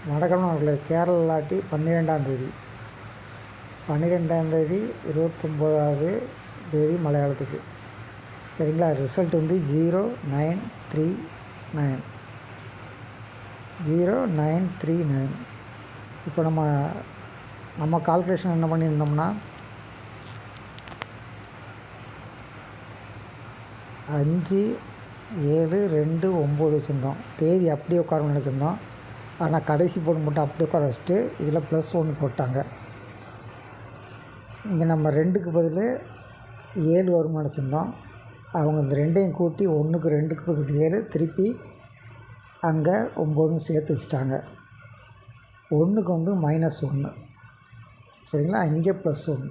வணக்கம் அவர்களே. கேரள லாட்டி 12ஆம் தேதி 29வது தேதி மலையாளத்துக்கு. சரிங்களா? ரிசல்ட் வந்து 0939. இப்போ நம்ம கால்குலேஷன் என்ன பண்ணியிருந்தோம்னா 5/7/2/9 வச்சுருந்தோம். தேதி அப்படியே உட்காரணும்னு நினச்சிருந்தோம். ஆனால் கடைசி போர்டு மட்டும் அப்படியே உட்கார வச்சுட்டு இதில் +1 போட்டாங்க. இங்கே நம்ம 2க்கு பதில் 7 வரும்னு நினச்சிருந்தோம். அவங்க இந்த 2ஐயும் கூட்டி 1க்கு 2க்கு பதில் 7 திருப்பி அங்கே 9ன்னு சேர்த்து வச்சுட்டாங்க. 1க்கு வந்து -1. சரிங்களா? இங்கே +1.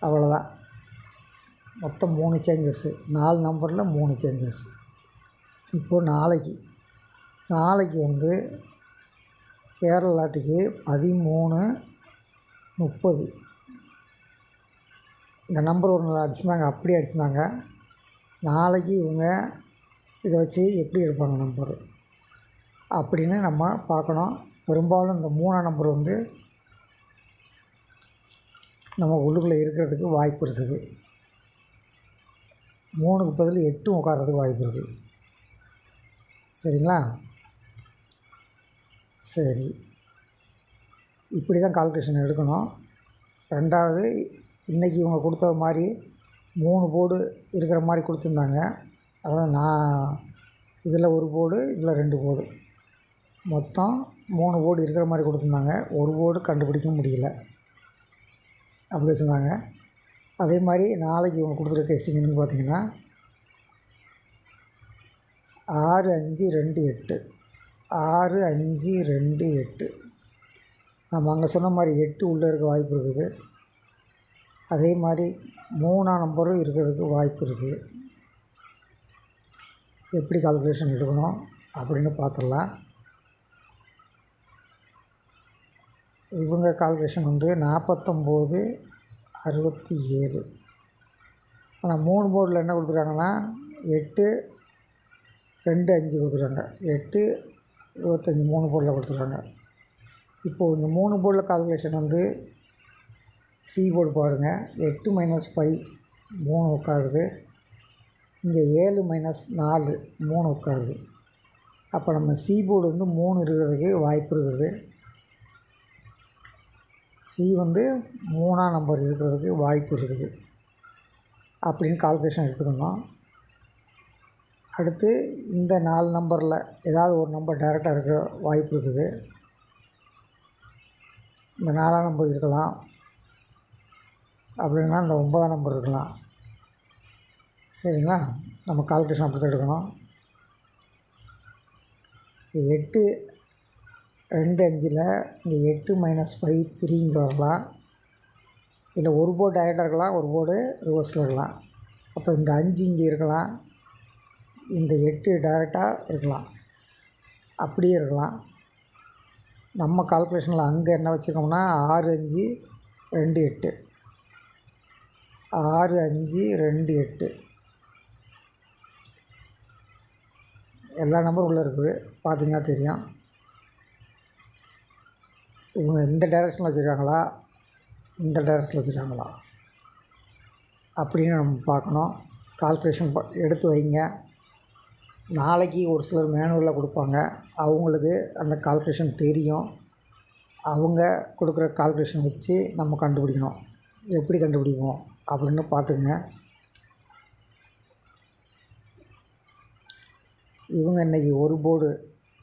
அவ்வளோதான். மொத்தம் 3 சேஞ்சஸ்ஸு. 4 நம்பரில் 3 சேஞ்சஸ். இப்போது நாளைக்கு வந்து கேரள லாட்டிக்கு 13:30 இந்த நம்பர் ஒரு நாள் அடிச்சிருந்தாங்க. அப்படியே அடிச்சிருந்தாங்க. நாளைக்கு இவங்க இதை வச்சு எப்படி எடுப்பாங்க நம்பர் அப்படின்னு நம்ம பார்க்கணும். பெரும்பாலும் இந்த 3ஆம் நம்பர் வந்து நம்ம உள்ளுக்குள்ளே இருக்கிறதுக்கு வாய்ப்பு இருக்குது. 3க்கு பதில் 8 உட்கார்றதுக்கு வாய்ப்பு இருக்குது. சரிங்களா? சரி, இப்படி தான் கால்குலேஷன் எடுக்கணும். ரெண்டாவது, இன்றைக்கி இவங்க கொடுத்த மாதிரி 3 போர்டு இருக்கிற மாதிரி கொடுத்துருந்தாங்க. அதாவது நான் இதில் ஒரு போர்டு, இதில் 2 போர்டு, மொத்தம் 3 போர்டு இருக்கிற மாதிரி கொடுத்துருந்தாங்க. ஒரு போர்டு கண்டுபிடிக்க முடியல, அப்படி வச்சுருந்தாங்க. அதே மாதிரி நாளைக்கு இவங்க கொடுத்துருக்க கேசிங் என்னன்னு பார்த்தீங்கன்னா 6/5/2/8. 6/5/2/8. நம்ம அங்கே சொன்ன மாதிரி 8 உள்ளே இருக்க வாய்ப்பு இருக்குது. அதே மாதிரி 3ஆம் நம்பரும் இருக்கிறதுக்கு வாய்ப்பு இருக்குது. எப்படி கால்குலேஷன் எடுக்கணும் அப்படின்னு பார்த்துடலாம். இவங்க கால்குலேஷன் வந்து 49/67. ஆனால் 3 போர்டில் என்ன கொடுத்துருக்காங்கன்னா 8/2/5 கொடுத்துருக்காங்க. 8/25 3 போர்டில் கொடுத்துருக்காங்க. இப்போது இந்த 3 போர்டில் கால்குலேஷன் வந்து சி போர்டு பாருங்கள். 8 - 5 3 உட்காருது. இங்கே 7 - 4 3 உட்காருது. அப்போ நம்ம சி போர்டு வந்து 3 இருக்கிறதுக்கு வாய்ப்பு இருக்குது. சி வந்து 3ஆம் நம்பர் இருக்கிறதுக்கு வாய்ப்பு இருக்குது அப்படின்னு கால்குலேஷன் எடுத்துக்கணும். அடுத்து இந்த 4 நம்பரில் ஏதாவது ஒரு நம்பர் டைரெக்டாக இருக்க வாய்ப்பு இருக்குது. இந்த 4ஆம் நம்பர் இருக்கலாம், அப்படின்னா இந்த 9ஆம் நம்பர் இருக்கலாம். சரிங்களா? நம்ம கால்குலேஷன் அப்படி தான் எடுக்கணும். 8/2/5ல் இங்கே 8 - 5 3 இங்கே வரலாம். இதில் ஒரு போர்டு டைரெக்டாக இருக்கலாம், ஒரு போர்டு ரிவர்ஸில் இருக்கலாம். அப்போ இந்த 5 இங்கே இருக்கலாம், இந்த 8 டைரெக்டாக இருக்கலாம், அப்படியே இருக்கலாம். நம்ம கால்குலேஷனில் அங்கே என்ன வச்சுருக்கோம்னா 6/5/2/8. 6/5/2/8 எல்லா நம்பரும் உள்ளே இருக்குது. பார்த்திங்கன்னா தெரியும். இவங்க இந்த டைரெக்ஷனில் வச்சுருக்காங்களா, இந்த டைரெக்ஷனில் வச்சுருக்காங்களா அப்படின்னு நம்ம பார்க்கணும். கால்குலேஷன் எடுத்து வைங்க. நாளைக்கு ஒரு சிலர் மேனுவலில் கொடுப்பாங்க. அவங்களுக்கு அந்த கால்குலேஷன் தெரியும். அவங்க கொடுக்குற கால்குலேஷன் வச்சு நம்ம கண்டுபிடிக்கணும். எப்படி கண்டுபிடிப்போம் அப்படின்னு பார்த்துங்க. இவங்க இன்றைக்கி ஒரு போர்டு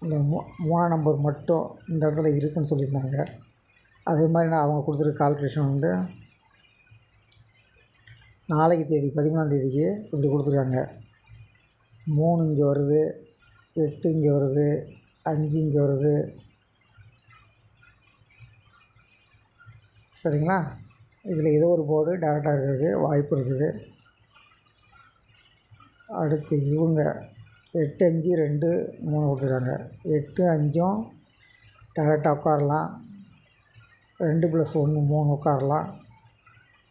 இந்த 3ஆம் நம்பர் மட்டும் இந்த இடத்துல இருக்குதுன்னு சொல்லியிருந்தாங்க. அதே மாதிரி நான் அவங்க கொடுத்துருக்க கால்குலேஷன் வந்து நாளைக்கு தேதி 13ஆம் தேதிக்கு இப்படி கொடுத்துருக்காங்க. 3 இங்கே வருது, 8 இங்கே வருது, 5 இங்கே வருது. சரிங்களா? இதில் ஏதோ ஒரு போர்டு டைரெக்டாக இருக்கிறதுக்கு வாய்ப்பு இருக்குது. அடுத்து இவங்க 8/5/2/3 கொடுத்துருக்காங்க. 8 5ம் டைரெக்டாக உட்காரலாம். 2 + 1 3 உட்காரலாம்.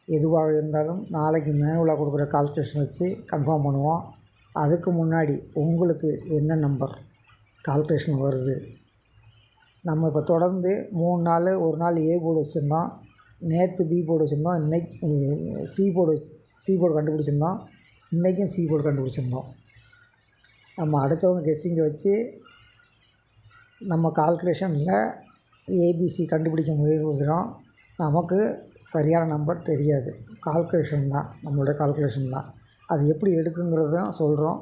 எதுவாக இருந்தாலும் நாளைக்கு மேனுவலாக கொடுக்குற கால்குலேஷன் வச்சு கன்ஃபார்ம் பண்ணுவோம். அதுக்கு முன்னாடி உங்களுக்கு என்ன நம்பர் கால்குலேஷன் வருது நம்ம இப்போ தொடர்ந்து 3 நாள், ஒரு நாள் ஏ போர்டு வச்சுருந்தோம், நேற்று பி போர்டு வச்சுருந்தோம், இன்னைக்கு சி போர்டு கண்டுபிடிச்சிருந்தோம், இன்றைக்கும் சி போர்டு கண்டுபிடிச்சிருந்தோம். நம்ம அடுத்தவங்க கெஸ்ஸிங்கை வச்சு நம்ம கால்குலேஷனில் ஏபிசி கண்டுபிடிக்க முயல்கிறோம். நமக்கு சரியான நம்பர் தெரியாது, கால்குலேஷன் தான், நம்மளுடைய கால்குலேஷன் தான். அது எப்படி எடுக்குங்கிறதும் சொல்கிறோம்.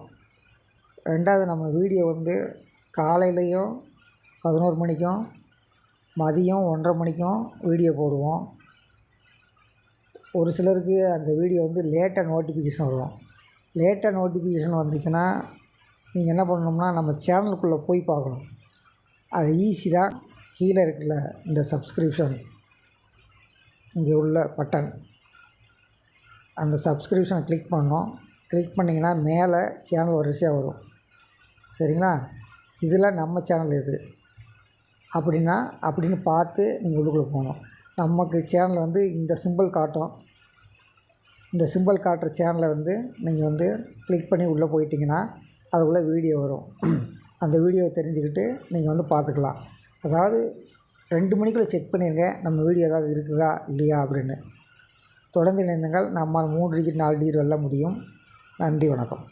ரெண்டாவது, நம்ம வீடியோ காலையிலையும் 11 மணிக்கும் மதியம் 1:30 மணிக்கும் வீடியோ போடுவோம். ஒரு சிலருக்கு அந்த வீடியோ லேட்டாக நோட்டிஃபிகேஷன் வரும். லேட்டாக நோட்டிஃபிகேஷன் வந்துச்சுன்னா நீங்கள் என்ன பண்ணணும்னா நம்ம சேனலுக்குள்ளே போய் பார்க்கணும். அது ஈஸி தான். கீழே இருக்குல்ல இந்த சப்ஸ்கிரிப்ஷன், இங்கே உள்ள பட்டன், அந்த சப்ஸ்கிரிப்ஷனை கிளிக் பண்ணணும். கிளிக் பண்ணிங்கன்னா மேலே சேனல் வரிசையாக வரும். சரிங்களா? இதில் நம்ம சேனல் எது அப்படின்னு பார்த்து நீங்கள் உள்ளுக்குள்ளே போகணும். நமக்கு சேனல் இந்த சிம்பிள் காட்டும். இந்த சிம்பிள் காட்டுற சேனலை நீங்கள் கிளிக் பண்ணி உள்ளே போயிட்டிங்கன்னா அதுக்குள்ளே வீடியோ வரும். அந்த வீடியோவை தெரிஞ்சுக்கிட்டு நீங்கள் பார்த்துக்கலாம். அதாவது 2 மணிக்குள்ளே செக் பண்ணிடுங்க நம்ம வீடியோ ஏதாவது இருக்குதா இல்லையா அப்படின்னு. தொடர்ந்து இணைந்தங்கள். நம்மால் 3 டிஜிட் 4 டிஜிட் வெல்ல முடியும். நன்றி, வணக்கம்.